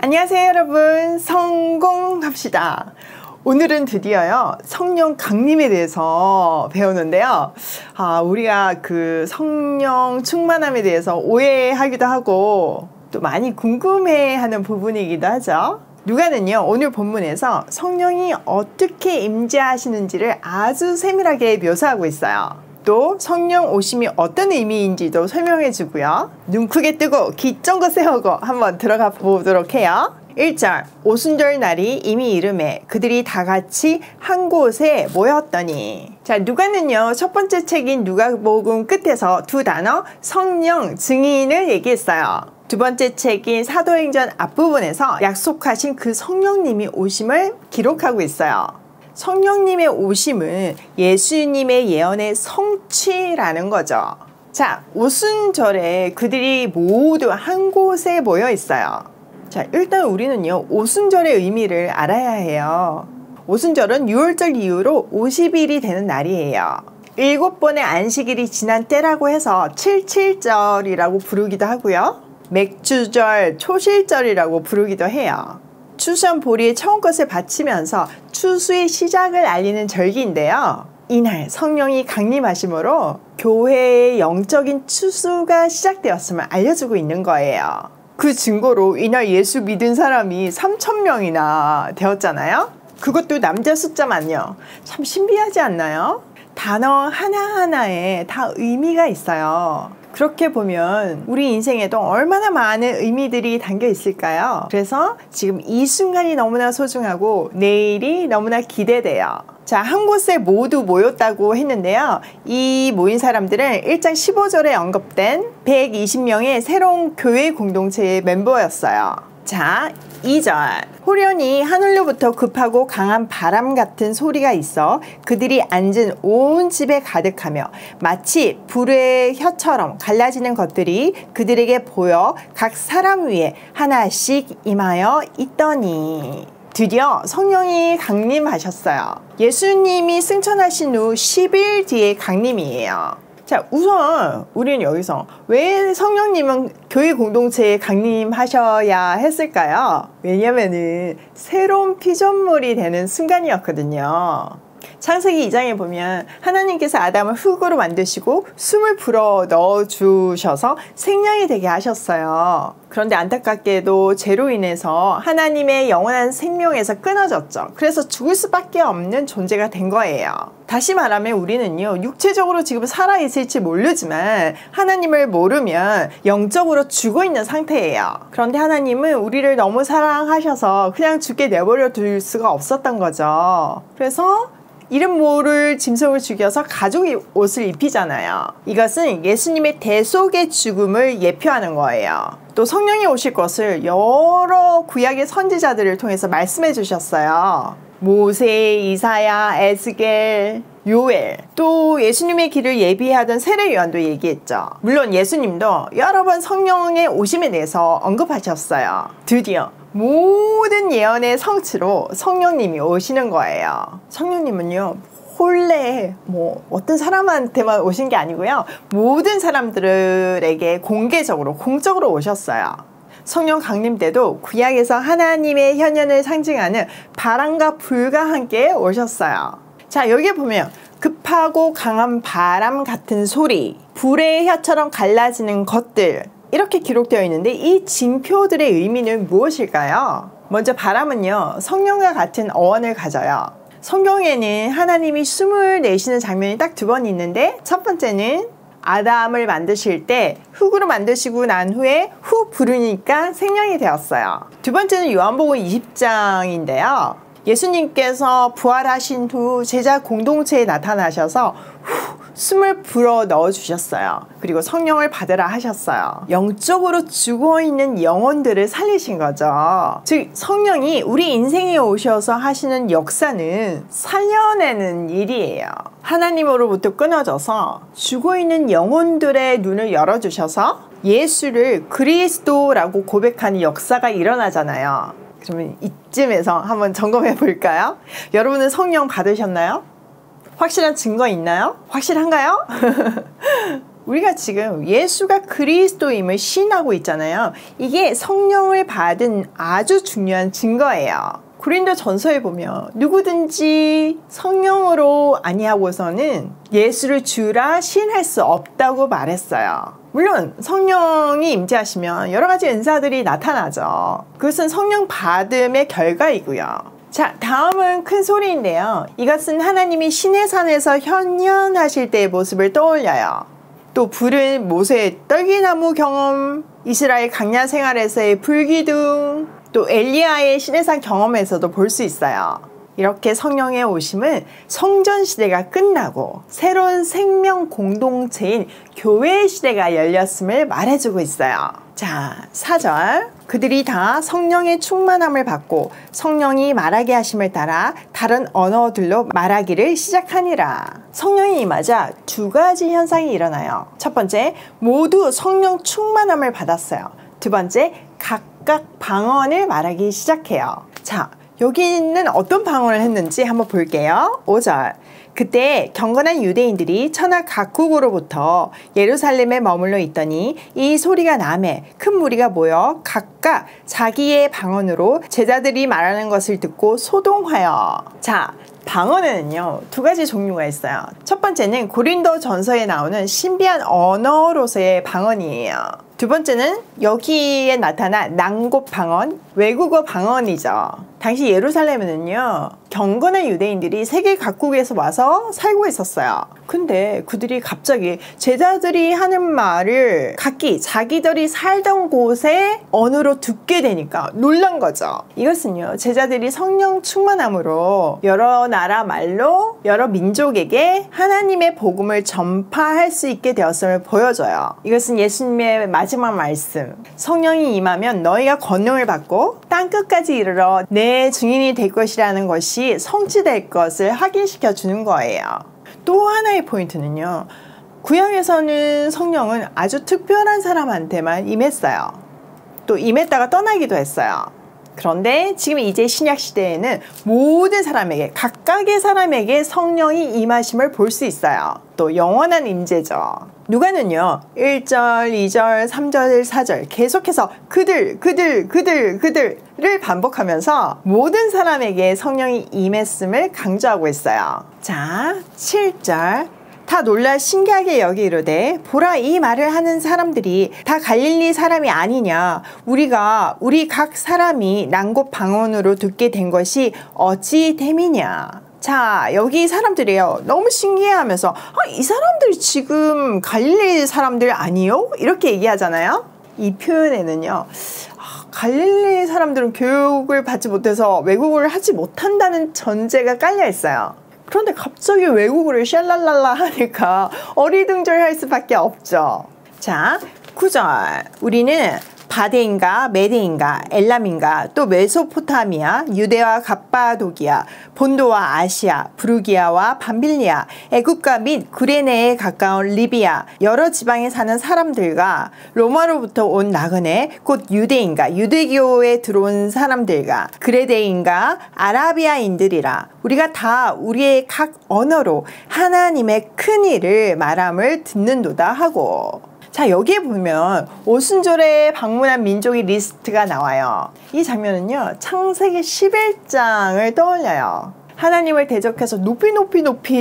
안녕하세요 여러분, 성공합시다. 오늘은 드디어요 성령 강림에 대해서 배우는데요. 우리가 그 성령 충만함에 대해서 오해하기도 하고 또 많이 궁금해하는 부분이기도 하죠. 누가는요 오늘 본문에서 성령이 어떻게 임재하시는지를 아주 세밀하게 묘사하고 있어요. 또 성령 오심이 어떤 의미인지도 설명해 주고요. 눈 크게 뜨고 귀 쫑긋 세우고 한번 들어가 보도록 해요. 1절 오순절 날이 이미 이르매 그들이 다 같이 한 곳에 모였더니. 자, 누가는요 첫 번째 책인 누가복음 끝에서 두 단어 성령, 증인을 얘기했어요. 두 번째 책인 사도행전 앞부분에서 약속하신 그 성령님이 오심을 기록하고 있어요. 성령님의 오심은 예수님의 예언의 성취라는 거죠. 자, 오순절에 그들이 모두 한 곳에 모여 있어요. 자, 일단 우리는요 오순절의 의미를 알아야 해요. 오순절은 유월절 이후로 50일이 되는 날이에요. 7번의 안식일이 지난 때라고 해서 77절이라고 부르기도 하고요. 맥주절, 초실절이라고 부르기도 해요. 추수한 보리의 처음 것을 바치면서 추수의 시작을 알리는 절기인데요. 이날 성령이 강림하심으로 교회의 영적인 추수가 시작되었음을 알려주고 있는 거예요. 그 증거로 이날 예수 믿은 사람이 3,000명이나 되었잖아요. 그것도 남자 숫자만요. 참 신비하지 않나요? 단어 하나하나에 다 의미가 있어요. 그렇게 보면 우리 인생에도 얼마나 많은 의미들이 담겨 있을까요? 그래서 지금 이 순간이 너무나 소중하고 내일이 너무나 기대돼요. 자, 한 곳에 모두 모였다고 했는데요. 이 모인 사람들은 1장 15절에 언급된 120명의 새로운 교회 공동체의 멤버였어요. 자, 2절 호련히 하늘로부터 급하고 강한 바람 같은 소리가 있어 그들이 앉은 온 집에 가득하며 마치 불의 혀처럼 갈라지는 것들이 그들에게 보여 각 사람 위에 하나씩 임하여 있더니. 드디어 성령이 강림하셨어요. 예수님이 승천하신 후 10일 뒤에 강림이에요. 자, 우선 우리는 여기서 왜 성령님은 교회 공동체에 강림하셔야 했을까요? 왜냐면은 새로운 피조물이 되는 순간이었거든요. 창세기 2장에 보면 하나님께서 아담을 흙으로 만드시고 숨을 불어 넣어 주셔서 생명이 되게 하셨어요. 그런데 안타깝게도 죄로 인해서 하나님의 영원한 생명에서 끊어졌죠. 그래서 죽을 수밖에 없는 존재가 된 거예요. 다시 말하면 우리는요 육체적으로 지금 살아있을지 모르지만 하나님을 모르면 영적으로 죽어있는 상태예요. 그런데 하나님은 우리를 너무 사랑하셔서 그냥 죽게 내버려 둘 수가 없었던 거죠. 그래서 이름 모를 짐승을 죽여서 가죽 옷을 입히잖아요. 이것은 예수님의 대속의 죽음을 예표하는 거예요. 또 성령이 오실 것을 여러 구약의 선지자들을 통해서 말씀해 주셨어요. 모세, 이사야, 에스겔, 요엘, 또 예수님의 길을 예비하던 세례 요한도 얘기했죠. 물론 예수님도 여러 번 성령의 오심에 대해서 언급하셨어요. 드디어 모든 예언의 성취로 성령님이 오시는 거예요. 성령님은요 본래 어떤 사람한테만 오신 게 아니고요 모든 사람들에게 공개적으로 공적으로 오셨어요. 성령 강림 때도 구약에서 하나님의 현현을 상징하는 바람과 불과 함께 오셨어요. 자, 여기에 보면 급하고 강한 바람 같은 소리, 불의 혀처럼 갈라지는 것들, 이렇게 기록되어 있는데 이 징표들의 의미는 무엇일까요? 먼저 바람은요 성령과 같은 어원을 가져요. 성경에는 하나님이 숨을 내쉬는 장면이 딱 2번 있는데, 첫 번째는 아담을 만드실 때 흙으로 만드시고 난 후에 후 부르니까 생명이 되었어요. 두 번째는 요한복음 20장인데요 예수님께서 부활하신 후 제자 공동체에 나타나셔서 숨을 불어 넣어 주셨어요. 그리고 성령을 받으라 하셨어요. 영적으로 죽어있는 영혼들을 살리신 거죠. 즉 성령이 우리 인생에 오셔서 하시는 역사는 살려내는 일이에요. 하나님으로부터 끊어져서 죽어있는 영혼들의 눈을 열어주셔서 예수를 그리스도라고 고백하는 역사가 일어나잖아요. 그러면 이쯤에서 한번 점검해 볼까요? 여러분은 성령 받으셨나요? 확실한 증거 있나요? 확실한가요? 우리가 지금 예수가 그리스도임을 시인하고 있잖아요. 이게 성령을 받은 아주 중요한 증거예요. 고린도 전서에 보면 누구든지 성령으로 아니하고서는 예수를 주라 시인할 수 없다고 말했어요. 물론 성령이 임재하시면 여러 가지 은사들이 나타나죠. 그것은 성령 받음의 결과이고요. 자, 다음은 큰 소리인데요. 이것은 하나님이 시내산에서 현현하실 때의 모습을 떠올려요. 또 불은 모세의 떨기나무 경험, 이스라엘 강야 생활에서의 불기둥, 또 엘리야의 시내산 경험에서도 볼 수 있어요. 이렇게 성령의 오심은 성전 시대가 끝나고 새로운 생명 공동체인 교회 시대가 열렸음을 말해주고 있어요. 자, 4절. 그들이 다 성령의 충만함을 받고 성령이 말하게 하심을 따라 다른 언어들로 말하기를 시작하니라. 성령이 임하자 두 가지 현상이 일어나요. 첫 번째, 모두 성령 충만함을 받았어요. 두 번째, 각각 방언을 말하기 시작해요. 자, 여기는 어떤 방언을 했는지 한번 볼게요. 5절. 그때 경건한 유대인들이 천하 각국으로부터 예루살렘에 머물러 있더니 이 소리가 나매 큰 무리가 모여 각각 자기의 방언으로 제자들이 말하는 것을 듣고 소동하여. 자, 방언에는요 두 가지 종류가 있어요. 첫 번째는 고린도 전서에 나오는 신비한 언어로서의 방언이에요. 두 번째는 여기에 나타난 낭곱 방언, 외국어 방언이죠. 당시 예루살렘에는요 경건한 유대인들이 세계 각국에서 와서 살고 있었어요. 근데 그들이 갑자기 제자들이 하는 말을 각기 자기들이 살던 곳의 언어로 듣게 되니까 놀란 거죠. 이것은요 제자들이 성령 충만함으로 여러 나라 말로 여러 민족에게 하나님의 복음을 전파할 수 있게 되었음을 보여줘요. 이것은 예수님의 마지막 말씀, 성령이 임하면 너희가 권능을 받고 땅끝까지 이르러 내 증인이 될 것이라는 것이 성취될 것을 확인시켜 주는 거예요. 또 하나의 포인트는요, 구약에서는 성령은 아주 특별한 사람한테만 임했어요. 또 임했다가 떠나기도 했어요. 그런데 지금 이제 신약 시대에는 모든 사람에게, 각각의 사람에게 성령이 임하심을 볼 수 있어요. 또 영원한 임재죠. 누가는요 1절, 2절, 3절, 4절 계속해서 그들을 반복하면서 모든 사람에게 성령이 임했음을 강조하고 있어요. 자, 7절. 다 놀라 신기하게 여기 이르되 보라, 이 말을 하는 사람들이 다 갈릴리 사람이 아니냐. 우리 각 사람이 낭곱 방언으로 듣게 된 것이 어찌 됨이냐. 자, 여기 사람들이요 너무 신기해하면서 이 사람들 지금 갈릴리 사람들 아니요? 이렇게 얘기하잖아요. 이 표현에는요 갈릴리 사람들은 교육을 받지 못해서 외국어를 하지 못한다는 전제가 깔려 있어요. 그런데 갑자기 외국어를 샬랄랄라 하니까 어리둥절할 수밖에 없죠. 자, 9절. 우리는 바데인가 메데인가 엘람인가 또 메소포타미아 유대와 갑바도기아 본도와 아시아 부르기아와 밤빌리아 애굽과 및 구레네에 가까운 리비아 여러 지방에 사는 사람들과 로마로부터 온 나그네 곧 유대인가 유대교에 들어온 사람들과 그레데인가 아라비아인들이라 우리가 다 우리의 각 언어로 하나님의 큰 일을 말함을 듣는도다 하고. 자, 여기에 보면 오순절에 방문한 민족의 리스트가 나와요. 이 장면은요 창세기 11장을 떠올려요. 하나님을 대적해서 높이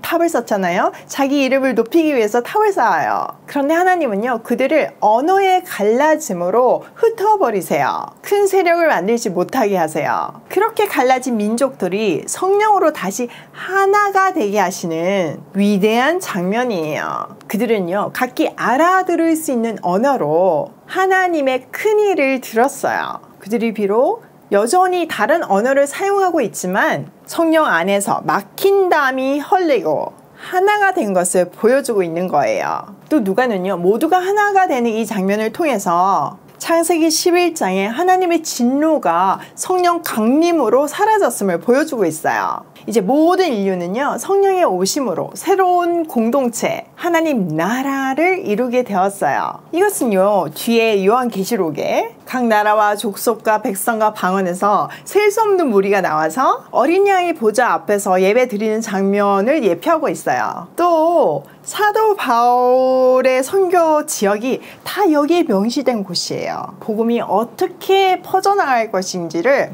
탑을 쌓잖아요. 자기 이름을 높이기 위해서 탑을 쌓아요. 그런데 하나님은요 그들을 언어의 갈라짐으로 흩어버리세요. 큰 세력을 만들지 못하게 하세요. 그렇게 갈라진 민족들이 성령으로 다시 하나가 되게 하시는 위대한 장면이에요. 그들은요 각기 알아들을 수 있는 언어로 하나님의 큰 일을 들었어요. 그들이 비록 여전히 다른 언어를 사용하고 있지만 성령 안에서 막힌 담이 헐리고 하나가 된 것을 보여주고 있는 거예요. 또 누가는요 모두가 하나가 되는 이 장면을 통해서 창세기 11장에 하나님의 진노가 성령 강림으로 사라졌음을 보여주고 있어요. 이제 모든 인류는요 성령의 오심으로 새로운 공동체 하나님 나라를 이루게 되었어요. 이것은요 뒤에 요한계시록에 각 나라와 족속과 백성과 방언에서 셀 수 없는 무리가 나와서 어린 양의 보좌 앞에서 예배 드리는 장면을 예표하고 있어요. 또 사도 바울의 선교 지역이 다 여기에 명시된 곳이에요. 복음이 어떻게 퍼져나갈 것인지를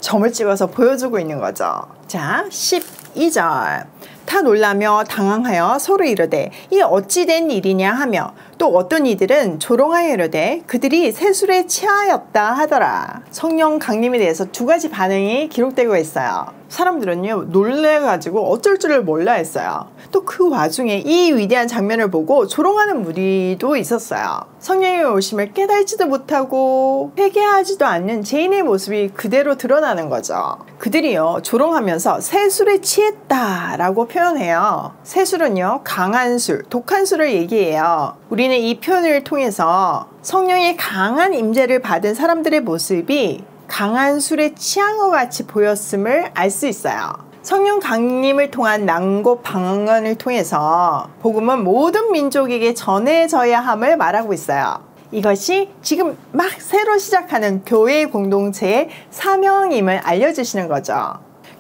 점을 찍어서 보여주고 있는 거죠. 자, 12절. 다 놀라며 당황하여 서로 이르되 이 어찌 된 일이냐 하며 또 어떤 이들은 조롱하여 이르되 그들이 세술에 취하였다 하더라. 성령 강림에 대해서 두 가지 반응이 기록되고 있어요. 사람들은요 놀래가지고 어쩔 줄을 몰라 했어요. 또 그 와중에 이 위대한 장면을 보고 조롱하는 무리도 있었어요. 성령의 오심을 깨달지도 못하고 회개하지도 않는 죄인의 모습이 그대로 드러나는 거죠. 그들이요 조롱하면서 세술에 취했다라고 표현해요. 세술은요 강한 술, 독한 술을 얘기해요. 우리는 이 표현을 통해서 성령의 강한 임재를 받은 사람들의 모습이 강한 술에 취한 것 같이 보였음을 알 수 있어요. 성령 강림을 통한 낭고 방언을 통해서 복음은 모든 민족에게 전해져야 함을 말하고 있어요. 이것이 지금 막 새로 시작하는 교회 공동체의 사명임을 알려주시는 거죠.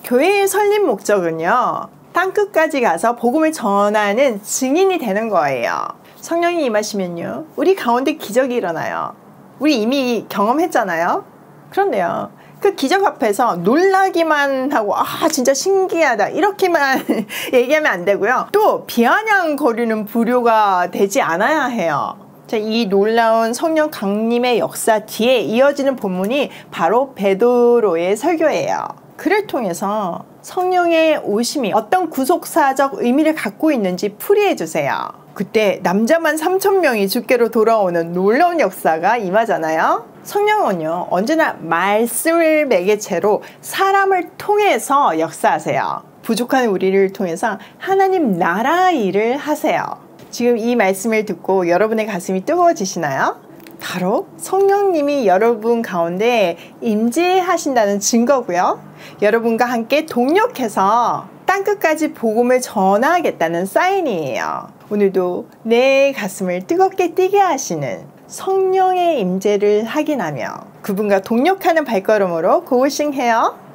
교회의 설립 목적은요 땅끝까지 가서 복음을 전하는 증인이 되는 거예요. 성령이 임하시면요 우리 가운데 기적이 일어나요. 우리 이미 경험했잖아요. 그런데요 그 기적 앞에서 놀라기만 하고 진짜 신기하다 이렇게만 얘기하면 안 되고요. 또 비아냥거리는 부류가 되지 않아야 해요. 자, 이 놀라운 성령 강림의 역사 뒤에 이어지는 본문이 바로 베드로의 설교예요. 그를 통해서 성령의 오심이 어떤 구속사적 의미를 갖고 있는지 풀이해 주세요. 그때 남자만 3,000명이 주께로 돌아오는 놀라운 역사가 임하잖아요. 성령은요 언제나 말씀을 매개체로 사람을 통해서 역사하세요. 부족한 우리를 통해서 하나님 나라 일을 하세요. 지금 이 말씀을 듣고 여러분의 가슴이 뜨거워지시나요? 바로 성령님이 여러분 가운데 임재하신다는 증거고요. 여러분과 함께 동력해서 땅끝까지 복음을 전하겠다는 사인이에요. 오늘도 내 가슴을 뜨겁게 뛰게 하시는 성령의 임재를 확인하며 그분과 동력하는 발걸음으로 고고싱해요.